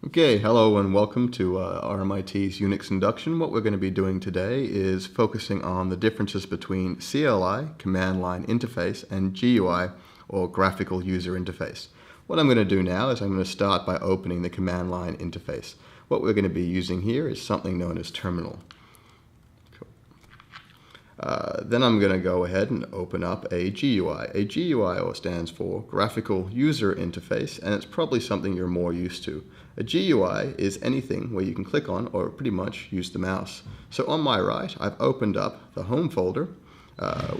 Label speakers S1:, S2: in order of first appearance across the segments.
S1: Okay, hello and welcome to RMIT's Unix Induction. What we're going to be doing today is focusing on the differences between CLI, Command Line Interface, and GUI, or Graphical User Interface. What I'm going to do now is I'm going to start by opening the Command Line Interface. What we're going to be using here is something known as Terminal. Then I'm going to go ahead and open up a GUI. A GUI stands for Graphical User Interface, and it's probably something you're more used to. A GUI is anything where you can click on or pretty much use the mouse. So on my right, I've opened up the Home folder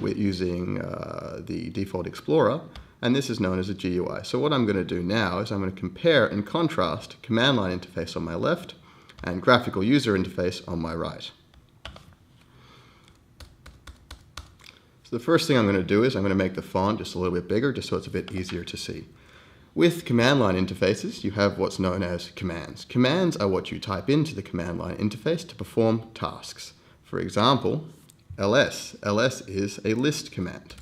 S1: using the default Explorer, and this is known as a GUI. So what I'm going to do now is I'm going to compare and contrast Command Line Interface on my left and Graphical User Interface on my right. So the first thing I'm going to do is I'm going to make the font just a little bit bigger, just so it's a bit easier to see. With command line interfaces, you have what's known as commands. Commands are what you type into the command line interface to perform tasks. For example, ls. ls is a list command.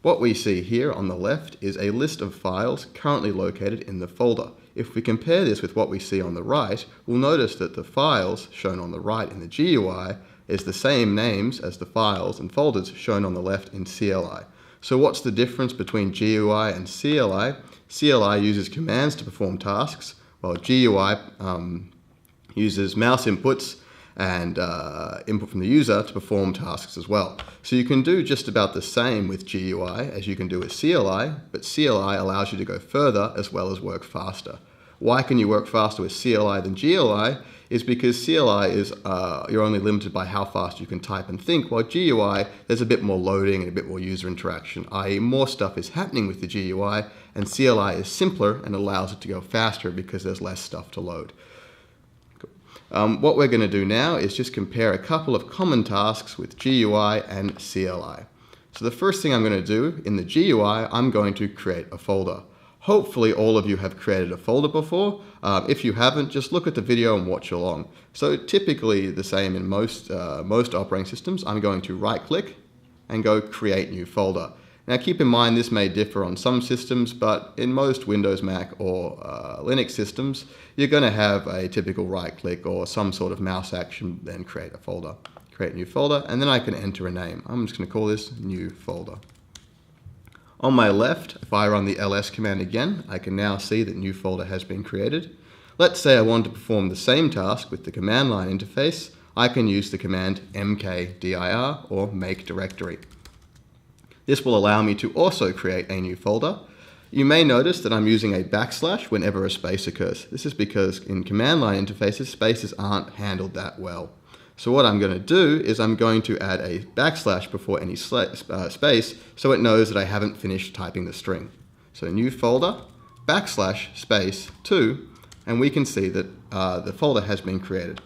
S1: What we see here on the left is a list of files currently located in the folder. If we compare this with what we see on the right, we'll notice that the files shown on the right in the GUI is the same names as the files and folders shown on the left in CLI. So what's the difference between GUI and CLI? CLI uses commands to perform tasks, while GUI uses mouse inputs and input from the user to perform tasks as well. So you can do just about the same with GUI as you can do with CLI, but CLI allows you to go further as well as work faster. Why can you work faster with CLI than GUI? Is because CLI is you're only limited by how fast you can type and think, while GUI there's a bit more loading and a bit more user interaction, i.e. more stuff is happening with the GUI, and CLI is simpler and allows it to go faster because there's less stuff to load. What we're going to do now is just compare a couple of common tasks with GUI and CLI. So the first thing I'm going to do in the GUI, I'm going to create a folder. Hopefully all of you have created a folder before. If you haven't, just look at the video and watch along. So typically the same in most operating systems, I'm going to right click and go create new folder. Now keep in mind this may differ on some systems, but in most Windows, Mac or Linux systems, you're going to have a typical right click or some sort of mouse action, then create a folder. Create a new folder, and then I can enter a name. I'm just going to call this new folder. On my left, if I run the ls command again, I can now see that new folder has been created. Let's say I want to perform the same task with the command line interface. I can use the command mkdir or make directory. This will allow me to also create a new folder. You may notice that I'm using a backslash whenever a space occurs. This is because in command line interfaces, spaces aren't handled that well. So what I'm going to do is I'm going to add a backslash before any space so it knows that I haven't finished typing the string. So new folder, backslash, space, 2, and we can see that the folder has been created.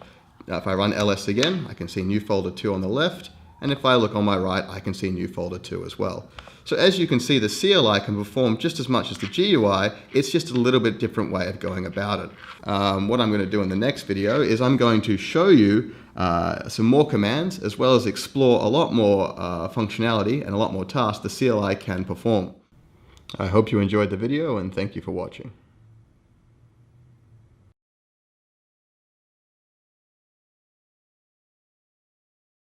S1: Now if I run ls again, I can see new folder 2 on the left, and if I look on my right, I can see new folder 2 as well. So as you can see, the CLI can perform just as much as the GUI, it's just a little bit different way of going about it. What I'm going to do in the next video is I'm going to show you some more commands, as well as explore a lot more functionality and a lot more tasks the CLI can perform. I hope you enjoyed the video, and thank you for watching.